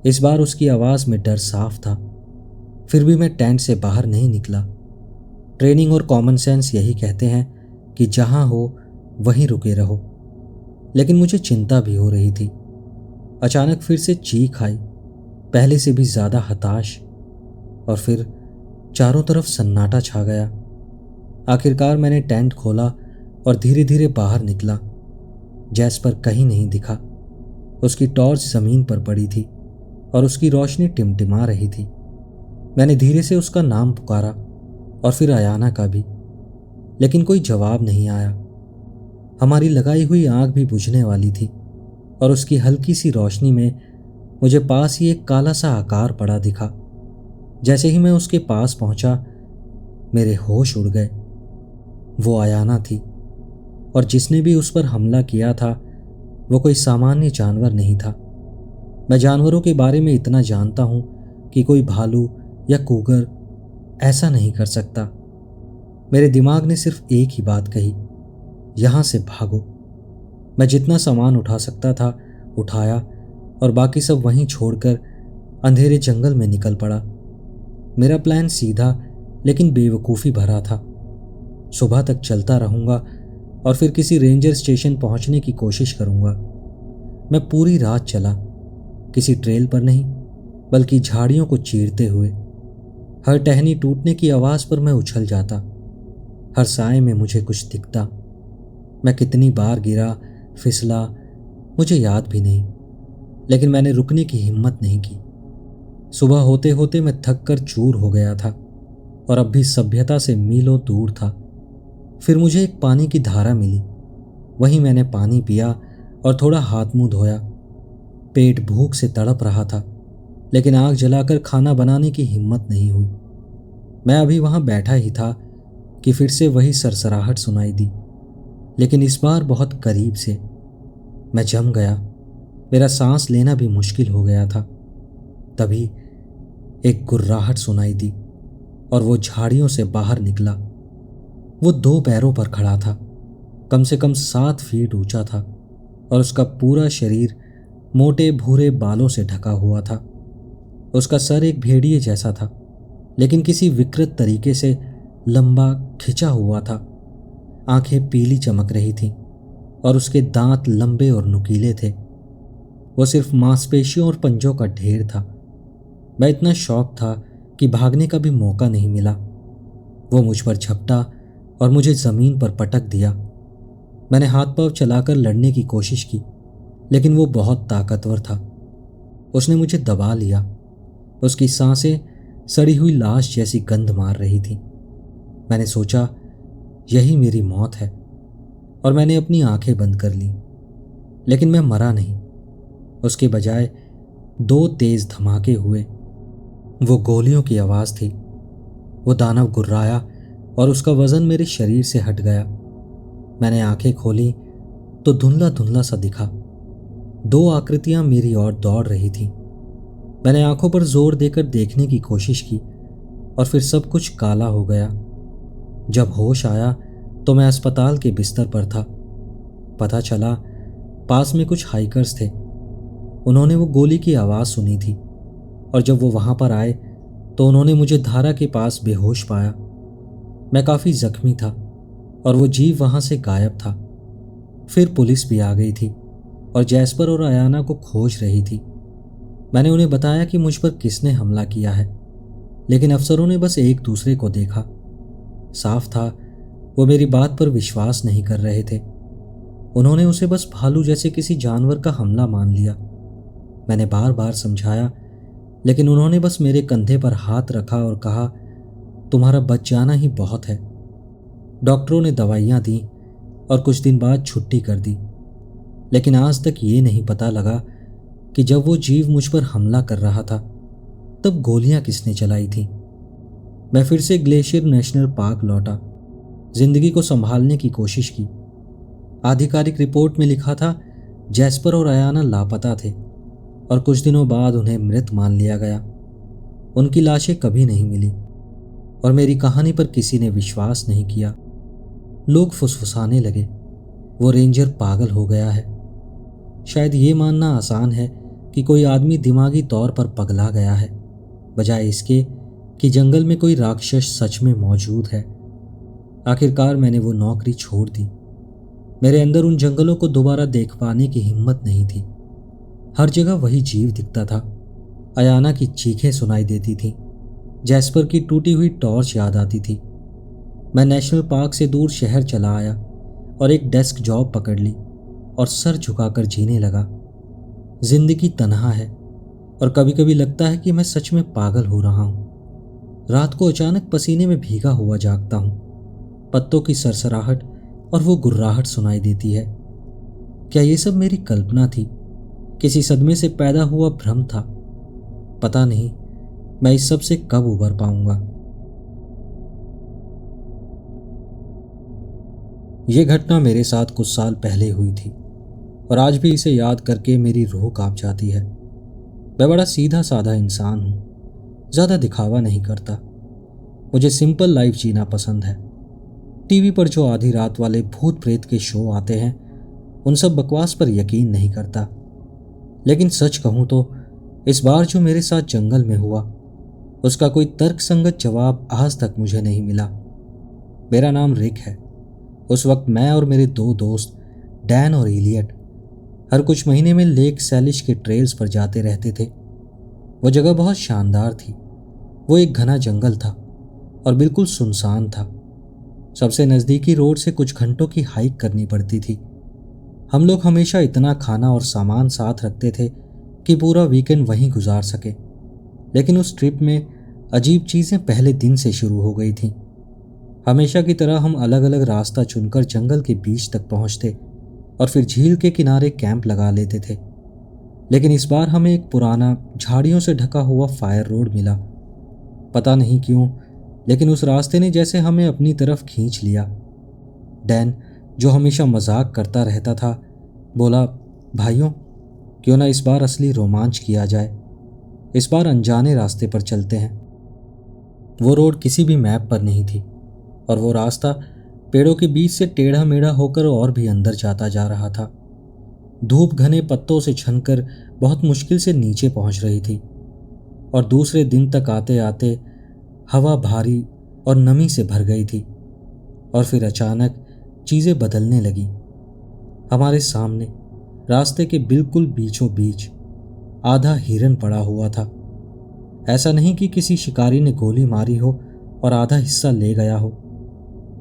इस बार उसकी आवाज़ में डर साफ था। फिर भी मैं टेंट से बाहर नहीं निकला। ट्रेनिंग और कॉमन सेंस यही कहते हैं कि जहां हो वहीं रुके रहो। लेकिन मुझे चिंता भी हो रही थी। अचानक फिर से चीख आई, पहले से भी ज़्यादा हताश, और फिर चारों तरफ सन्नाटा छा गया। आखिरकार मैंने टेंट खोला और धीरे धीरे बाहर निकला। जैस्पर कहीं नहीं दिखा। उसकी टॉर्च ज़मीन पर पड़ी थी और उसकी रोशनी टिमटिमा रही थी। मैंने धीरे से उसका नाम पुकारा और फिर अयाना का भी, लेकिन कोई जवाब नहीं आया। हमारी लगाई हुई आंख भी बुझने वाली थी और उसकी हल्की सी रोशनी में मुझे पास ही एक काला सा आकार पड़ा दिखा। जैसे ही मैं उसके पास पहुंचा, मेरे होश उड़ गए। वो अयाना थी, और जिसने भी उस पर हमला किया था वो कोई सामान्य जानवर नहीं था। मैं जानवरों के बारे में इतना जानता हूं कि कोई भालू या कूगर ऐसा नहीं कर सकता। मेरे दिमाग ने सिर्फ एक ही बात कही, यहां से भागो। मैं जितना सामान उठा सकता था उठाया और बाकी सब वहीं छोड़कर अंधेरे जंगल में निकल पड़ा। मेरा प्लान सीधा लेकिन बेवकूफ़ी भरा था। सुबह तक चलता रहूंगा और फिर किसी रेंजर स्टेशन पहुंचने की कोशिश करूंगा। मैं पूरी रात चला, किसी ट्रेल पर नहीं बल्कि झाड़ियों को चीरते हुए। हर टहनी टूटने की आवाज़ पर मैं उछल जाता, हर साए में मुझे कुछ दिखता। मैं कितनी बार गिरा, फिसला, मुझे याद भी नहीं, लेकिन मैंने रुकने की हिम्मत नहीं की। सुबह होते होते मैं थक कर चूर हो गया था और अब भी सभ्यता से मीलों दूर था। फिर मुझे एक पानी की धारा मिली। वहीं मैंने पानी पिया और थोड़ा हाथ मुंह धोया। पेट भूख से तड़प रहा था, लेकिन आग जलाकर खाना बनाने की हिम्मत नहीं हुई। मैं अभी वहां बैठा ही था कि फिर से वही सरसराहट सुनाई दी, लेकिन इस बार बहुत करीब से। मैं जम गया, मेरा सांस लेना भी मुश्किल हो गया था। तभी एक गुर्राहट सुनाई दी और वो झाड़ियों से बाहर निकला। वो 2 पैरों पर खड़ा था, कम से कम 7 फीट ऊंचा था और उसका पूरा शरीर मोटे भूरे बालों से ढका हुआ था। उसका सर एक भेड़िए जैसा था, लेकिन किसी विकृत तरीके से लंबा खिंचा हुआ था। आंखें पीली चमक रही थीं और उसके दांत लंबे और नुकीले थे। वो सिर्फ मांसपेशियों और पंजों का ढेर था। मैं इतना शौक था कि भागने का भी मौका नहीं मिला। वो मुझ पर झपटा और मुझे जमीन पर पटक दिया। मैंने हाथ पांव चलाकर लड़ने की कोशिश की, लेकिन वो बहुत ताकतवर था। उसने मुझे दबा लिया। उसकी सांसें सड़ी हुई लाश जैसी गंध मार रही थी। मैंने सोचा यही मेरी मौत है, और मैंने अपनी आंखें बंद कर ली। लेकिन मैं मरा नहीं। उसके बजाय 2 तेज धमाके हुए। वो गोलियों की आवाज़ थी। वो दानव गुर्राया और उसका वजन मेरे शरीर से हट गया। मैंने आंखें खोली तो धुंधला धुंधला सा दिखा। 2 आकृतियां मेरी ओर दौड़ रही थीं। मैंने आंखों पर जोर देकर देखने की कोशिश की और फिर सब कुछ काला हो गया। जब होश आया तो मैं अस्पताल के बिस्तर पर था। पता चला पास में कुछ हाइकर्स थे उन्होंने वो गोली की आवाज़ सुनी थी और जब वो वहाँ पर आए तो उन्होंने मुझे धारा के पास बेहोश पाया। मैं काफ़ी जख्मी था और वो जीव वहाँ से गायब था। फिर पुलिस भी आ गई थी और जैस्पर और अयाना को खोज रही थी। मैंने उन्हें बताया कि मुझ पर किसने हमला किया है, लेकिन अफसरों ने बस एक दूसरे को देखा। साफ था वो मेरी बात पर विश्वास नहीं कर रहे थे। उन्होंने उसे बस भालू जैसे किसी जानवर का हमला मान लिया। मैंने बार बार समझाया, लेकिन उन्होंने बस मेरे कंधे पर हाथ रखा और कहा, तुम्हारा बच जाना ही बहुत है। डॉक्टरों ने दवाइयाँ दी और कुछ दिन बाद छुट्टी कर दी, लेकिन आज तक ये नहीं पता लगा कि जब वो जीव मुझ पर हमला कर रहा था तब गोलियां किसने चलाई थी। मैं फिर से ग्लेशियर नेशनल पार्क लौटा, जिंदगी को संभालने की कोशिश की। आधिकारिक रिपोर्ट में लिखा था जैस्पर और अयाना लापता थे और कुछ दिनों बाद उन्हें मृत मान लिया गया। उनकी लाशें कभी नहीं मिली और मेरी कहानी पर किसी ने विश्वास नहीं किया। लोग फुसफुसाने लगे, वो रेंजर पागल हो गया है। शायद ये मानना आसान है कि कोई आदमी दिमागी तौर पर पगला गया है, बजाय इसके कि जंगल में कोई राक्षस सच में मौजूद है। आखिरकार मैंने वो नौकरी छोड़ दी। मेरे अंदर उन जंगलों को दोबारा देख पाने की हिम्मत नहीं थी। हर जगह वही जीव दिखता था। अयाना की चीखें सुनाई देती थीं, जैस्पर की टूटी हुई टॉर्च याद आती थी। मैं नेशनल पार्क से दूर शहर चला आया और एक डेस्क जॉब पकड़ ली और सर झुकाकर जीने लगा। जिंदगी तन्हा है और कभी कभी लगता है कि मैं सच में पागल हो रहा हूँ। रात को अचानक पसीने में भीगा हुआ जागता हूँ। पत्तों की सरसराहट और वो गुर्राहट सुनाई देती है। क्या ये सब मेरी कल्पना थी? किसी सदमे से पैदा हुआ भ्रम था? पता नहीं मैं इस सब से कब उबर पाऊंगा। ये घटना मेरे साथ कुछ साल पहले हुई थी और आज भी इसे याद करके मेरी रूह कांप जाती है। मैं बड़ा सीधा साधा इंसान हूँ, ज़्यादा दिखावा नहीं करता। मुझे सिंपल लाइफ जीना पसंद है। टीवी पर जो आधी रात वाले भूत प्रेत के शो आते हैं उन सब बकवास पर यकीन नहीं करता। लेकिन सच कहूँ तो इस बार जो मेरे साथ जंगल में हुआ उसका कोई तर्कसंगत जवाब आज तक मुझे नहीं मिला। मेरा नाम रिक है। उस वक्त मैं और मेरे दो दोस्त डैन और इलियट हर कुछ महीने में लेक सैलिश के ट्रेल्स पर जाते रहते थे। वो जगह बहुत शानदार थी। वो एक घना जंगल था और बिल्कुल सुनसान था। सबसे नज़दीकी रोड से कुछ घंटों की हाइक करनी पड़ती थी। हम लोग हमेशा इतना खाना और सामान साथ रखते थे कि पूरा वीकेंड वहीं गुजार सके। लेकिन उस ट्रिप में अजीब चीज़ें पहले दिन से शुरू हो गई थीं। हमेशा की तरह हम अलग अलग रास्ता चुनकर जंगल के बीच तक पहुंचते और फिर झील के किनारे कैंप लगा लेते थे। लेकिन इस बार हमें एक पुराना झाड़ियों से ढका हुआ फायर रोड मिला। पता नहीं क्यों, लेकिन उस रास्ते ने जैसे हमें अपनी तरफ खींच लिया। डैन, जो हमेशा मजाक करता रहता था, बोला, भाइयों क्यों ना इस बार असली रोमांच किया जाए। इस बार अनजाने रास्ते पर चलते हैं। वो रोड किसी भी मैप पर नहीं थी और वो रास्ता पेड़ों के बीच से टेढ़ा मेढ़ा होकर और भी अंदर जाता जा रहा था। धूप घने पत्तों से छनकर बहुत मुश्किल से नीचे पहुंच रही थी और दूसरे दिन तक आते आते हवा भारी और नमी से भर गई थी। और फिर अचानक चीज़ें बदलने लगी। हमारे सामने रास्ते के बिल्कुल बीचों बीच आधा हिरन पड़ा हुआ था। ऐसा नहीं कि किसी शिकारी ने गोली मारी हो और आधा हिस्सा ले गया हो।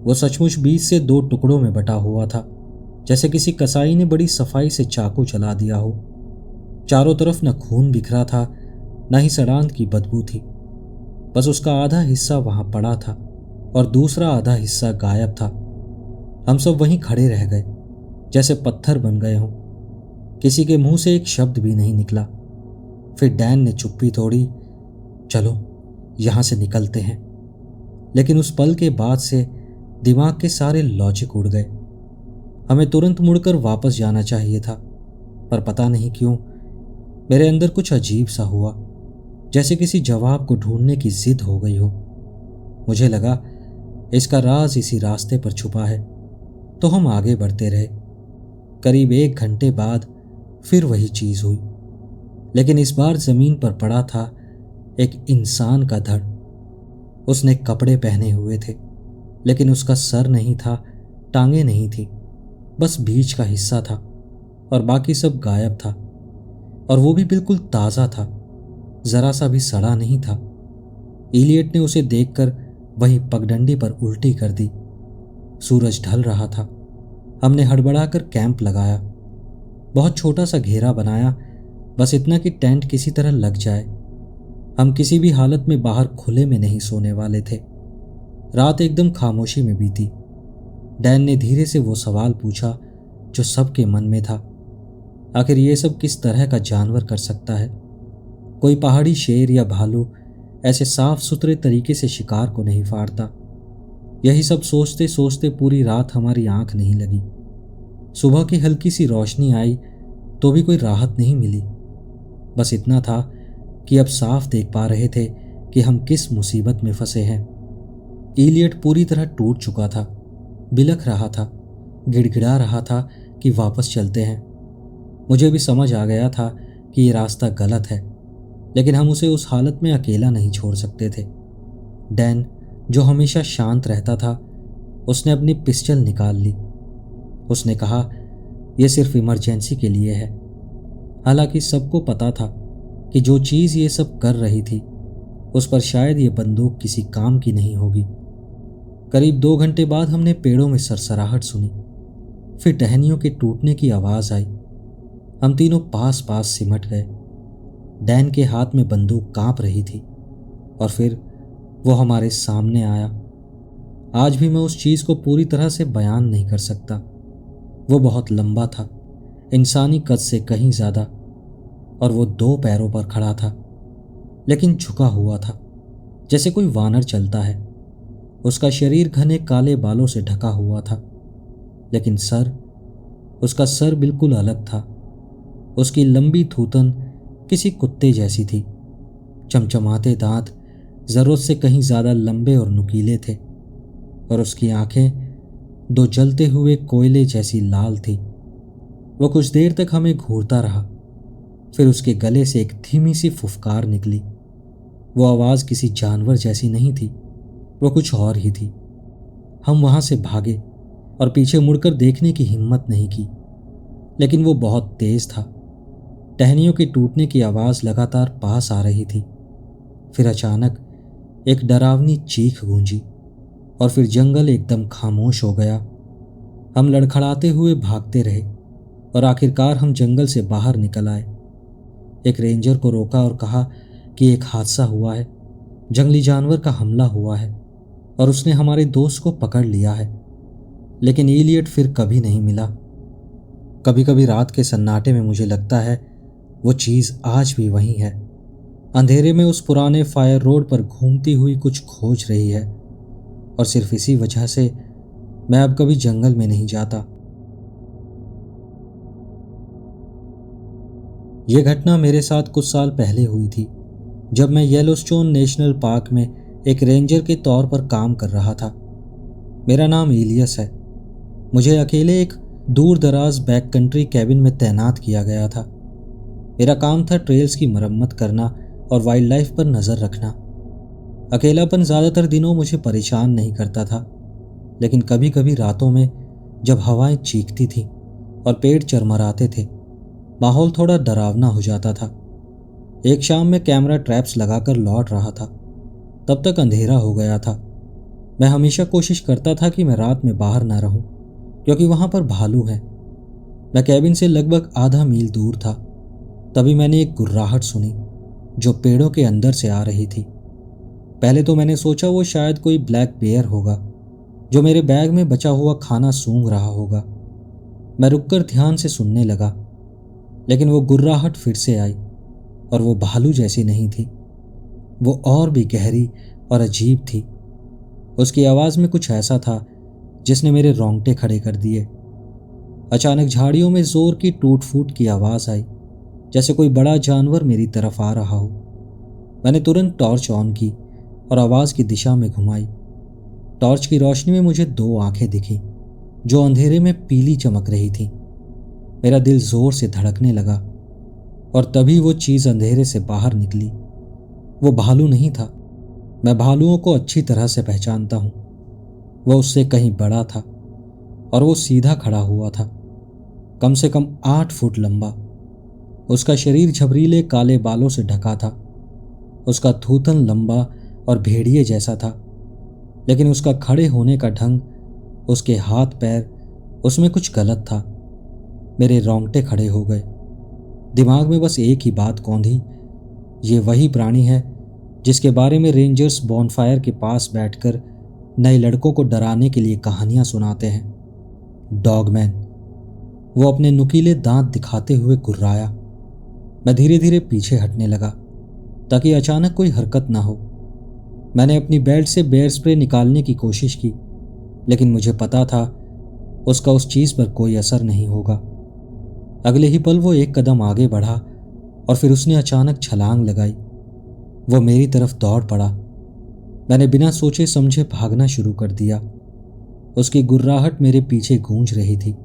वो सचमुच बीच से दो टुकड़ों में बटा हुआ था, जैसे किसी कसाई ने बड़ी सफाई से चाकू चला दिया हो। चारों तरफ न खून बिखरा था, न ही सड़ांत की बदबू थी। बस उसका आधा हिस्सा वहां पड़ा था और दूसरा आधा हिस्सा गायब था। हम सब वहीं खड़े रह गए, जैसे पत्थर बन गए हों। किसी के मुंह से एक शब्द भी नहीं निकला। फिर डैन ने चुप्पी तोड़ी, चलो यहां से निकलते हैं। लेकिन उस पल के बाद से दिमाग के सारे लॉजिक उड़ गए। हमें तुरंत मुड़कर वापस जाना चाहिए था, पर पता नहीं क्यों मेरे अंदर कुछ अजीब सा हुआ, जैसे किसी जवाब को ढूंढने की जिद हो गई हो। मुझे लगा इसका राज इसी रास्ते पर छुपा है, तो हम आगे बढ़ते रहे। करीब 1 घंटे बाद फिर वही चीज हुई। लेकिन इस बार जमीन पर पड़ा था एक इंसान का धड़। उसने कपड़े पहने हुए थे, लेकिन उसका सर नहीं था, टांगे नहीं थी, बस बीच का हिस्सा था और बाकी सब गायब था। और वो भी बिल्कुल ताज़ा था, जरा सा भी सड़ा नहीं था। इलियट ने उसे देखकर वही पगडंडी पर उल्टी कर दी। सूरज ढल रहा था। हमने हड़बड़ाकर कैंप लगाया। बहुत छोटा सा घेरा बनाया, बस इतना कि टेंट किसी तरह लग जाए। हम किसी भी हालत में बाहर खुले में नहीं सोने वाले थे। रात एकदम खामोशी में बीती। डैन ने धीरे से वो सवाल पूछा जो सबके मन में था, आखिर ये सब किस तरह का जानवर कर सकता है? कोई पहाड़ी शेर या भालू ऐसे साफ सुथरे तरीके से शिकार को नहीं फाड़ता। यही सब सोचते सोचते पूरी रात हमारी आंख नहीं लगी। सुबह की हल्की सी रोशनी आई तो भी कोई राहत नहीं मिली। बस इतना था कि अब साफ देख पा रहे थे कि हम किस मुसीबत में फंसे हैं। इलियट पूरी तरह टूट चुका था, बिलख रहा था, गिड़गिड़ा रहा था कि वापस चलते हैं। मुझे भी समझ आ गया था कि ये रास्ता गलत है, लेकिन हम उसे उस हालत में अकेला नहीं छोड़ सकते थे। डैन, जो हमेशा शांत रहता था, उसने अपनी पिस्टल निकाल ली। उसने कहा, यह सिर्फ इमरजेंसी के लिए है। हालांकि सबको पता था कि जो चीज़ ये सब कर रही थी उस पर शायद ये बंदूक किसी काम की नहीं होगी। करीब 2 घंटे बाद हमने पेड़ों में सरसराहट सुनी, फिर टहनियों के टूटने की आवाज़ आई। हम तीनों पास पास सिमट गए। डैन के हाथ में बंदूक कांप रही थी और फिर वो हमारे सामने आया। आज भी मैं उस चीज़ को पूरी तरह से बयान नहीं कर सकता। वो बहुत लंबा था, इंसानी कद से कहीं ज़्यादा, और वो 2 पैरों पर खड़ा था, लेकिन झुका हुआ था जैसे कोई वानर चलता है। उसका शरीर घने काले बालों से ढका हुआ था, लेकिन उसका सर बिल्कुल अलग था। उसकी लंबी थूथन किसी कुत्ते जैसी थी। चमचमाते दांत ज़रूरत से कहीं ज़्यादा लंबे और नुकीले थे, और उसकी आंखें 2 जलते हुए कोयले जैसी लाल थी। वो कुछ देर तक हमें घूरता रहा, फिर उसके गले से एक धीमी सी फुफकार निकली। वो आवाज़ किसी जानवर जैसी नहीं थी, वो कुछ और ही थी। हम वहाँ से भागे और पीछे मुड़कर देखने की हिम्मत नहीं की, लेकिन वो बहुत तेज था। टहनियों के टूटने की आवाज़ लगातार पास आ रही थी। फिर अचानक एक डरावनी चीख गूंजी और फिर जंगल एकदम खामोश हो गया। हम लड़खड़ाते हुए भागते रहे और आखिरकार हम जंगल से बाहर निकल आए। एक रेंजर को रोका और कहा कि एक हादसा हुआ है, जंगली जानवर का हमला हुआ है और उसने हमारे दोस्त को पकड़ लिया है। लेकिन इलियट फिर कभी नहीं मिला। कभी कभी रात के सन्नाटे में मुझे लगता है वो चीज़ आज भी वहीं है, अंधेरे में उस पुराने फायर रोड पर घूमती हुई कुछ खोज रही है, और सिर्फ इसी वजह से मैं अब कभी जंगल में नहीं जाता। यह घटना मेरे साथ कुछ साल पहले हुई थी, जब मैं येलोस्टोन नेशनल पार्क में एक रेंजर के तौर पर काम कर रहा था। मेरा नाम इलियस है। मुझे अकेले एक दूर दराज बैक कंट्री कैबिन में तैनात किया गया था। मेरा काम था ट्रेल्स की मरम्मत करना और वाइल्ड लाइफ पर नज़र रखना। अकेलापन ज़्यादातर दिनों मुझे परेशान नहीं करता था, लेकिन कभी कभी रातों में जब हवाएं चीखती थीं और पेड़ चरमराते थे, माहौल थोड़ा डरावना हो जाता था। एक शाम में कैमरा ट्रैप्स लगाकर लौट रहा था, तब तक अंधेरा हो गया था। मैं हमेशा कोशिश करता था कि मैं रात में बाहर ना रहूं, क्योंकि वहां पर भालू हैं। मैं कैबिन से लगभग आधा मील दूर था। तभी मैंने एक गुर्राहट सुनी जो पेड़ों के अंदर से आ रही थी। पहले तो मैंने सोचा वो शायद कोई ब्लैक बेयर होगा जो मेरे बैग में बचा हुआ खाना सूंघ रहा होगा। मैं रुककर ध्यान से सुनने लगा, लेकिन वो गुर्राहट फिर से आई, और वो भालू जैसी नहीं थी। वो और भी गहरी और अजीब थी। उसकी आवाज़ में कुछ ऐसा था जिसने मेरे रोंगटे खड़े कर दिए। अचानक झाड़ियों में जोर की टूट फूट की आवाज़ आई, जैसे कोई बड़ा जानवर मेरी तरफ आ रहा हो। मैंने तुरंत टॉर्च ऑन की और आवाज़ की दिशा में घुमाई। टॉर्च की रोशनी में मुझे 2 आंखें दिखीं जो अंधेरे में पीली चमक रही थीं। मेरा दिल जोर से धड़कने लगा। और तभी वो चीज़ अंधेरे से बाहर निकली। वो भालू नहीं था। मैं भालुओं को अच्छी तरह से पहचानता हूँ। वो उससे कहीं बड़ा था और वो सीधा खड़ा हुआ था, कम से कम 8 फुट लंबा। उसका शरीर झबरीले काले बालों से ढका था। उसका थूथन लंबा और भेड़िए जैसा था, लेकिन उसका खड़े होने का ढंग, उसके हाथ पैर, उसमें कुछ गलत था। मेरे रोंगटे खड़े हो गए। दिमाग में बस एक ही बात कौंधी, ये वही प्राणी है जिसके बारे में रेंजर्स बॉनफायर के पास बैठकर नए लड़कों को डराने के लिए कहानियां सुनाते हैं। डॉगमैन। वो अपने नुकीले दांत दिखाते हुए गुर्राया। मैं धीरे धीरे पीछे हटने लगा ताकि अचानक कोई हरकत ना हो। मैंने अपनी बेल्ट से बेयर स्प्रे निकालने की कोशिश की, लेकिन मुझे पता था उसका उस चीज़ पर कोई असर नहीं होगा। अगले ही पल वो एक कदम आगे बढ़ा और फिर उसने अचानक छलांग लगाई। वो मेरी तरफ दौड़ पड़ा। मैंने बिना सोचे समझे भागना शुरू कर दिया। उसकी गुर्राहट मेरे पीछे गूंज रही थी।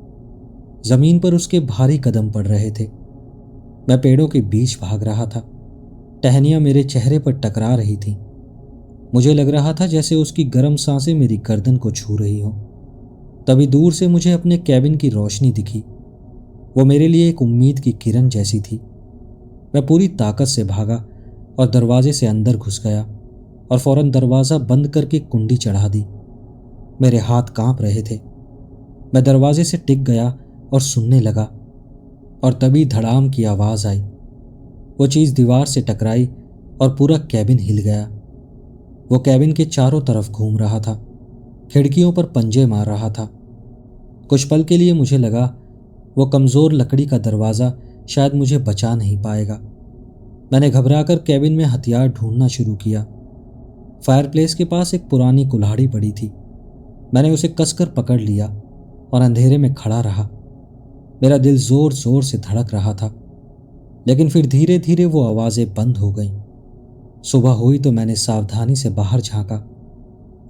जमीन पर उसके भारी कदम पड़ रहे थे। मैं पेड़ों के बीच भाग रहा था। टहनियां मेरे चेहरे पर टकरा रही थीं। मुझे लग रहा था जैसे उसकी गर्म सांसें मेरी गर्दन को छू रही हों। तभी दूर से मुझे अपने कैबिन की रोशनी दिखी। वो मेरे लिए एक उम्मीद की किरण जैसी थी। मैं पूरी ताकत से भागा और दरवाजे से अंदर घुस गया और फौरन दरवाज़ा बंद करके कुंडी चढ़ा दी। मेरे हाथ कांप रहे थे। मैं दरवाजे से टिक गया और सुनने लगा, और तभी धड़ाम की आवाज़ आई। वो चीज़ दीवार से टकराई और पूरा कैबिन हिल गया। वो कैबिन के चारों तरफ घूम रहा था, खिड़कियों पर पंजे मार रहा था। कुछ पल के लिए मुझे लगा वो कमज़ोर लकड़ी का दरवाज़ा शायद मुझे बचा नहीं पाएगा। मैंने घबराकर कैबिन में हथियार ढूंढना शुरू किया। फायरप्लेस के पास एक पुरानी कुल्हाड़ी पड़ी थी। मैंने उसे कसकर पकड़ लिया और अंधेरे में खड़ा रहा। मेरा दिल जोर जोर से धड़क रहा था, लेकिन फिर धीरे धीरे वो आवाज़ें बंद हो गईं। सुबह हुई तो मैंने सावधानी से बाहर झांका।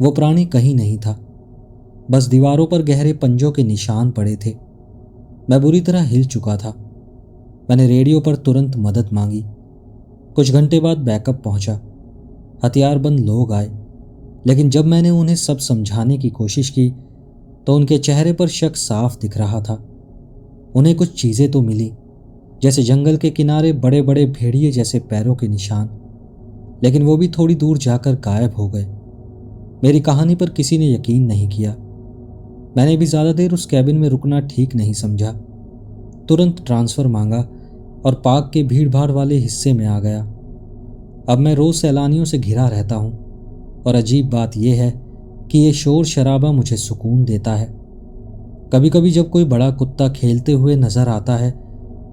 वो प्राणी कहीं नहीं था, बस दीवारों पर गहरे पंजों के निशान पड़े थे। मैं बुरी तरह हिल चुका था। मैंने रेडियो पर तुरंत मदद मांगी। कुछ घंटे बाद बैकअप पहुंचा। हथियारबंद लोग आए, लेकिन जब मैंने उन्हें सब समझाने की कोशिश की तो उनके चेहरे पर शक साफ दिख रहा था। उन्हें कुछ चीज़ें तो मिली, जैसे जंगल के किनारे बड़े बड़े भेड़िए जैसे पैरों के निशान, लेकिन वो भी थोड़ी दूर जाकर गायब हो गए। मेरी कहानी पर किसी ने यकीन नहीं किया। मैंने भी ज़्यादा देर उस कैबिन में रुकना ठीक नहीं समझा। तुरंत ट्रांसफ़र मांगा और पार्क के भीड़ भाड़ वाले हिस्से में आ गया। अब मैं रोज़ सैलानियों से घिरा रहता हूँ, और अजीब बात यह है कि ये शोर शराबा मुझे सुकून देता है। कभी कभी जब कोई बड़ा कुत्ता खेलते हुए नज़र आता है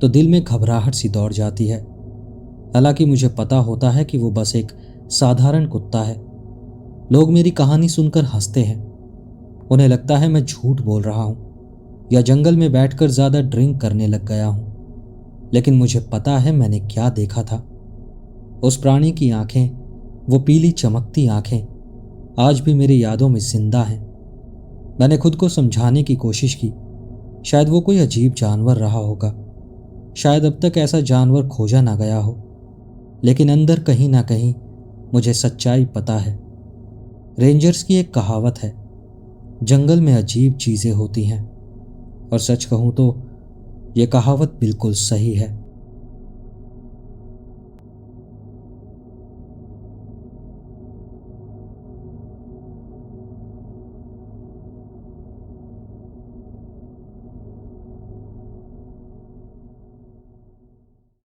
तो दिल में घबराहट सी दौड़ जाती है। हालांकि मुझे पता होता है कि वो बस एक साधारण कुत्ता है। लोग मेरी कहानी सुनकर हंसते हैं। उन्हें लगता है मैं झूठ बोल रहा हूँ या जंगल में बैठकर ज़्यादा ड्रिंक करने लग गया हूँ, लेकिन मुझे पता है मैंने क्या देखा था। उस प्राणी की आंखें, वो पीली चमकती आंखें, आज भी मेरी यादों में जिंदा हैं। मैंने खुद को समझाने की कोशिश की, शायद वो कोई अजीब जानवर रहा होगा, शायद अब तक ऐसा जानवर खोजा ना गया हो, लेकिन अंदर कहीं ना कहीं मुझे सच्चाई पता है। रेंजर्स की एक कहावत है, जंगल में अजीब चीज़ें होती हैं, और सच कहूँ तो ये कहावत बिल्कुल सही है।